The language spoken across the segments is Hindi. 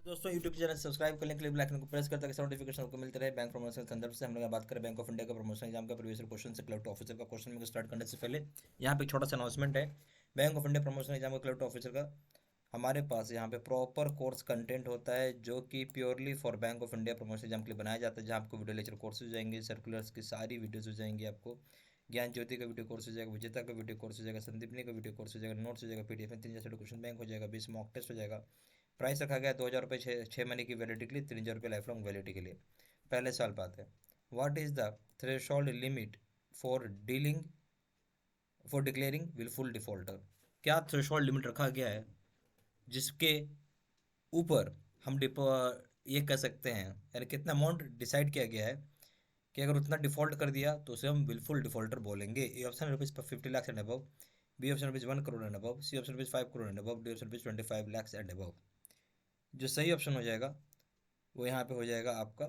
दोस्तों यूट्यूब चैनल सब्सक्राइब करने के लिए बेल आइकन को प्रेस करते हैं नोटिफिकेशन आपको मिलते रहे। बैंक प्रमोशन के संदर्भ से हम लोग बात करें बैंक ऑफ इंडिया का प्रमोशन एग्जाम का प्रीवियस क्वेश्चन से क्लर्क ऑफिसर का क्वेश्चन में स्टार्ट करने से पहले यहाँ पे एक छोटा सा अनाउंसमेंट है। Bank of India promotion exam का क्लर्क ऑफिसर का हमारे पास यहाँ पे प्रॉपर कोर्स कंटेंट होता है जो कि purely for bank of India promotion exam के लिए बनाया जाता है, जहाँ आपको वीडियो लेक्चर कोर्स हो जाएंगे, सर्कुलर्स की सारी वीडियोज हो जाएंगी, आपको ज्ञान ज्योति का वीडियो कोर्स हो जाएगा, विजेता का वीडियो कोर्स हो जाएगा, संदीपनी का वीडियो कोर्स हो जाएगा, नोट्स हो जाएगा, पीडीएफ में 3,000 क्वेश्चन बैंक हो जाएगा, 20 मॉक टेस्ट हो जाएगा। प्राइस रखा गया 2,000 रुपये 6 महीने की वैलिडिटी के लिए, 3,000 रुपये लाइफ लॉन्ग वैलिडिटी के लिए। पहले साल बात है, what is the threshold limit for dealing for declaring wilful defaulter? क्या थ्रेशोल्ड लिमिट रखा गया है जिसके ऊपर हम ये कह सकते हैं, यानी कितना अमाउंट डिसाइड किया गया है कि अगर उतना डिफॉल्ट कर दिया तो उसे हम विलफुल डिफॉल्टर बोलेंगे? A option rupees 50 lakh and above, B option rupees 1 crore and above, C option rupees 5 crore and above, D option rupees 25 lakh and above. जो सही ऑप्शन हो जाएगा वो यहाँ पे हो जाएगा आपका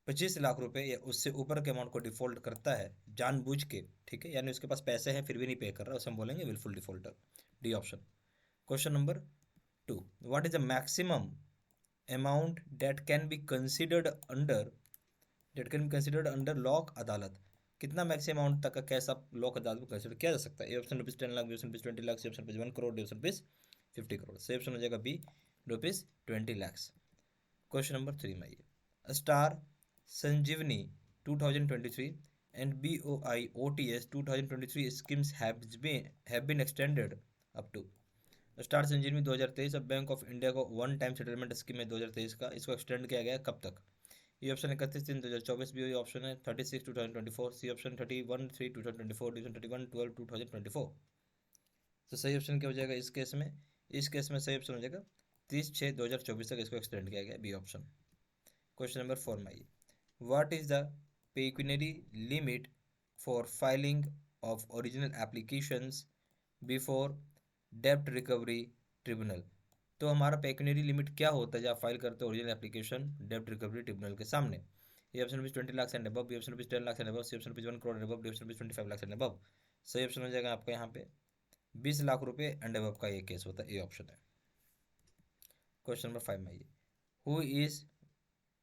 25 लाख रुपए या उससे ऊपर के अमाउंट को डिफॉल्ट करता है जानबूझ के, ठीक है, यानी उसके पास पैसे हैं फिर भी नहीं पे कर रहा, उसे हम बोलेंगे wilful defaulter. D option. Question number 2, what is the maximum amount that can be considered under Lok Adalat? कितना मैक्सिमम अमाउंट तक का कैसा लॉक अदालत को कंसिडर किया जा सकता है? A option rupees 10 lakh, B option rupees 20 lakh, C option rupees 1 crore, D option rupees 50 crore. सही ऑप्शन हो जाएगा B, rupees 20 lakh. Question number 3 में आइए, star Sanjeevani 2023 and BOI-OTS 2023 schemes have been extended up to। Star Sanjeevani 2023 अब बैंक ऑफ इंडिया को वन टाइम सेटलमेंट स्कीम है 2023 का, इसको एक्सटेंड किया गया है कब तक? ये ऑप्शन 31/3/2024, बी ऑप्शन है 36/2024, सी ऑप्शन 31/3/2024, डी ऑप्शन 31/12/2024। तो सही ऑप्शन क्या हो जाएगा इस केस में? इस केस में सही ऑप्शन हो जाएगा 30/6/2024 तक इसको एक्सटेंड किया गया, बी ऑप्शन। क्वेश्चन नंबर 4 में आइए, what is the pecuniary limit for filing of original applications before डेब्ट रिकवरी ट्रिब्यूनल? तो हमारा पेक्यूनरी लिमिट क्या होता है जब फाइल करते हैं ओरिजिनल एप्लीकेशन डेब्ट रिकवरी ट्रिब्यूनल के सामने? A option rupees 20 lakh and above, B option rupees 10 lakh and above, C option rupees 1 crore and above, D option rupees 25 lakh and above. सही ऑप्शन हो जाएगा आपका यहाँ पे 20 लाख रुपए एंड अबव का ये केस होता है, ये ऑप्शन है। क्वेश्चन नंबर 5 में आइए, who is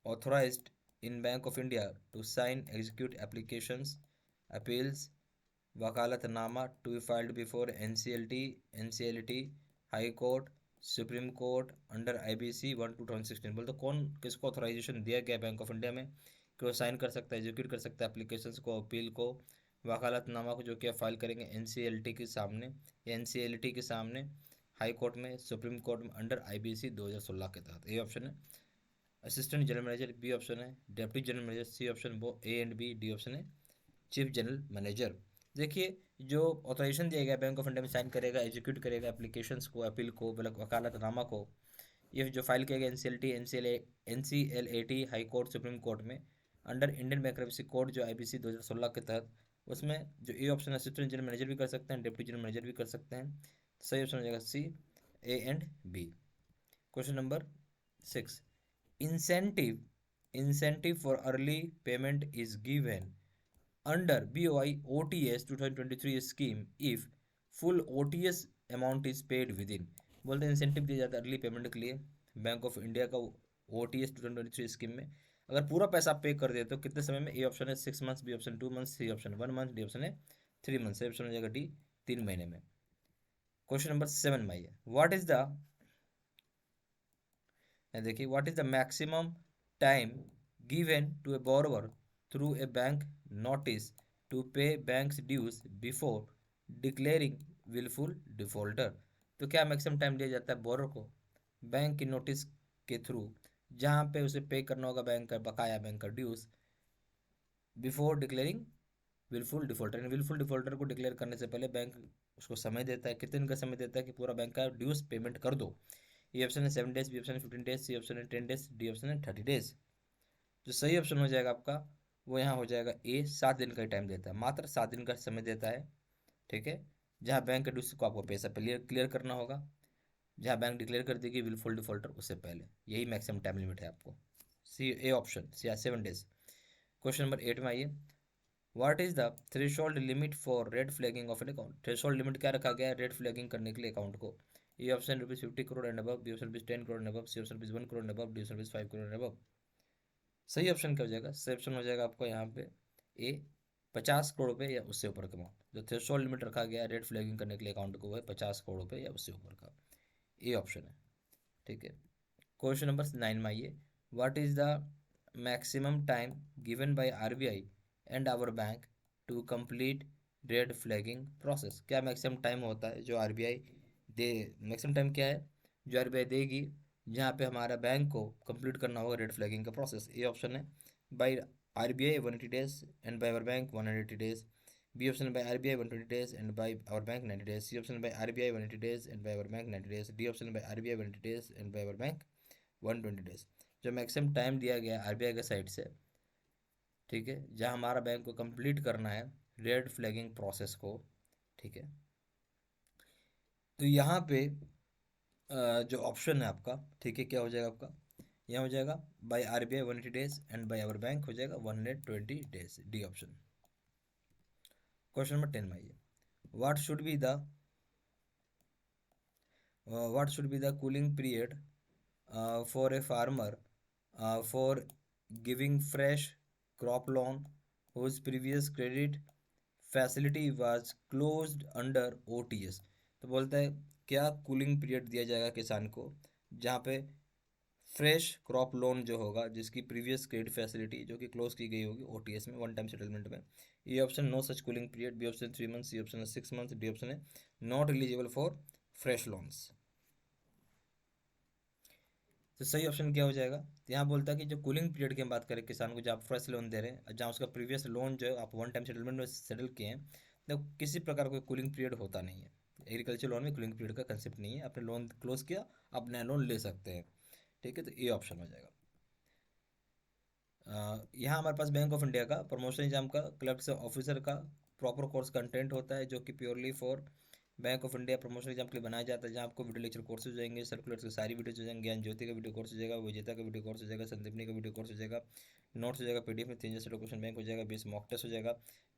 authorized in Bank of India to sign, execute applications, appeals, वकालतनामा to be filed before NCLT, NCLT, High Court, supreme court under IBC 1/2016? बोलते कौन किसको ऑथराइजेशन दिया गया बैंक ऑफ इंडिया में कि वो साइन कर सकता है, एग्जीक्यूट कर सकता है एप्लीकेशंस को, अपील को, वकालतनामा को, जो कि फाइल करेंगे NCLT के सामने या NCLT के सामने, हाई कोर्ट में, सुप्रीम कोर्ट में, अंडर IBC 2016 के तहत? ये ऑप्शन है assistant general manager, B option है deputy general manager, C option वो A and B, D option है चीफ जनरल मैनेजर। देखिए, जो ऑथराइजेशन दिया गया बैंक ऑफ इंडिया में साइन करेगा, एग्जीक्यूट करेगा एप्लीकेशंस को, अपील को, वकालतनामा को, ये जो फाइल किया गया NCLAT high court supreme court में अंडर इंडियन बैंक्रप्सी कोड जो IBC 2016 के तहत, उसमें जो A option assistant general manager भी कर सकते हैं, डिप्टी जनरल मैनेजर भी कर सकते हैं। सही ऑप्शन हो जाएगा C, A and B. Question number 6, incentive incentive for early payment is given under BOI OTS 2023 scheme if full OTS amount is paid within। बोलते हैं इंसेंटिव दिया जाता है अर्ली पेमेंट के लिए बैंक ऑफ इंडिया का OTS 2023 स्कीम में, अगर पूरा पैसा आप पे कर देते हो कितने समय में? ए ऑप्शन है 6 months, B option 2 months, C option 1 month, D option है 3 मंथ्स। ऑप्शन हो जाएगा डी, 3 महीने में। क्वेश्चन नंबर 7 में आइए, व्हाट इज द, देखिए, what is the maximum time given to a borrower through a bank notice to pay banks dues before declaring wilful defaulter? तो क्या मैक्सिमम टाइम दिया जाता है बोरोवर को बैंक की नोटिस के थ्रू, जहाँ पे उसे पे करना होगा बैंक का बकाया, बैंक का dues, before declaring wilful defaulter? Wilful defaulter को डिक्लेयर करने से पहले बैंक उसको समय देता है, कितने दिन का समय देता है कि पूरा बैंक का ड्यूज पेमेंट कर दो? ये ऑप्शन है 7 डेज, बी ऑप्शन है 15 डेज, सी ऑप्शन है 10 डेज, डी ऑप्शन है 30 डेज। जो सही ऑप्शन हो जाएगा आपका वो यहाँ हो जाएगा ए, 7 दिन का टाइम देता है, मात्र 7 दिन का समय देता है, ठीक है, जहाँ बैंक के ड्यूज को आपको पैसा क्लियर क्लियर करना होगा, जहाँ बैंक डिक्लेयर कर देगी विलफुल डिफॉल्टर उससे पहले, यही मैक्सिमम टाइम लिमिट है आपको। C, A option, C 7 days. Question number 8 में आइए, what is the threshold limit for red flagging of an account? Threshold limit क्या रखा गया है रेड फ्लैगिंग करने के लिए अकाउंट को? A option ₹50 crore and above, B option ₹10 crore and above, C option ₹1 crore and above, D option ₹5 crore and above. सही ऑप्शन क्या हो जाएगा? सही ऑप्शन हो जाएगा आपको यहाँ पे ए 50 करोड़ रुपये या उससे ऊपर का अमाउंट। जो थ्रेशोल्ड लिमिट रखा गया है रेड फ्लैगिंग करने के लिए अकाउंट को, वो है 50 करोड़ रुपये या उससे ऊपर का। ए ऑप्शन है, ठीक है। क्वेश्चन नंबर 9 में आइए। What is the maximum time given by RBI and our bank to complete red flagging process? क्या मैक्सिमम टाइम होता है जो आरबीआई दे, मैक्सिमम टाइम क्या है जो आरबीआई देगी जहाँ पे हमारा बैंक को कंप्लीट करना होगा रेड फ्लैगिंग का प्रोसेस? ए ऑप्शन है by RBI 180 days and by our bank 180 days, B option by RBI 120 days and by our bank 90 days, C option by RBI 180 days and by our bank 90 days, D option by RBI 180 days and by our bank 120 days। जो मैक्सिमम टाइम दिया गया है आरबीआई के साइड से, ठीक है, जहाँ हमारा बैंक को कंप्लीट करना है रेड फ्लैगिंग प्रोसेस को, ठीक है। तो यहाँ पे जो ऑप्शन है आपका, ठीक है, क्या हो जाएगा आपका? यहाँ हो जाएगा by RBI 180 days and by our bank हो जाएगा 120 days, D option. Question number 10 में आइए। What should be the cooling period for a farmer for giving fresh crop loan whose previous credit facility was closed under OTS? तो बोलता है क्या कूलिंग पीरियड दिया जाएगा किसान को जहाँ पे फ्रेश क्रॉप लोन जो होगा जिसकी प्रीवियस क्रेडिट फैसिलिटी जो कि क्लोज की गई होगी ओटीएस में, वन टाइम सेटलमेंट में। A option no such cooling period, B option 3 months, C option 6 months, D option है not eligible for fresh loans. तो सही ऑप्शन क्या हो जाएगा? तो यहाँ बोलता है कि जो कूलिंग पीरियड की हम बात करें किसान को, जहाँ आप फ्रेश लोन दे रहे हैं, जहाँ उसका प्रीवियस लोन जो है आप वन टाइम सेटलमेंट में सेटल किए हैं, तो किसी प्रकार का कूलिंग पीरियड होता नहीं है। एग्रीकल्चर लोन में कूलिंग पीरियड का कंसेप्ट नहीं है, आपने लोन क्लोज किया आप नया लोन ले सकते हैं, ठीक है। तो ये ऑप्शन हो जाएगा। यहाँ हमारे पास बैंक ऑफ इंडिया का प्रमोशन एग्जाम का क्लर्क से ऑफिसर का प्रॉपर कोर्स कंटेंट होता है जो कि purely for bank of India promotion exam के लिए बनाया जाता है, जहाँ आपको वीडियो लेक्चर कोर्सेज हो जाएंगे, सर्कुलर्स की सारी वीडियोज हो जाएंगे, ज्ञान ज्योति का वीडियो कोर्स हो जाएगा, विजेता का वीडियो कोर्स हो जाएगा, संदीपनी का वीडियो कोर्स हो जाएगा, नोट्स हो जाएगा, पीडीएफ में 3000 क्वेश्चन बैंक हो जाएगा, 20 मॉक टेस्ट हो जाएगा।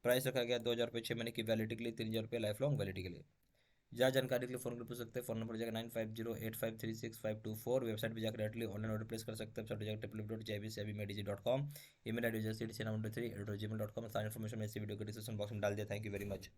प्राइस रखा गया 2000 रुपये 6 महीने की वैलिडिटी के लिए, 3000 रुपये लाइफ लॉन्ग वैलिडिटी के लिए। ज़्यादा जानकारी के लिए फोन कर पूछ सकते हैं, फोन नंबर हो जाएगा 9508536524। वेबसाइट पर जाकर डायरेक्टली ऑनलाइन ऑर्डर प्लेस कर सकते हैं, वेबसाइट जाकर www.jbcabimedigi.com, ईमेल आईडी जैसे सारी इन्फॉर्मेशन मैं इसी वीडियो के डिस्क्रिप्शन बॉक्स में डाल दिया। Thank you very much.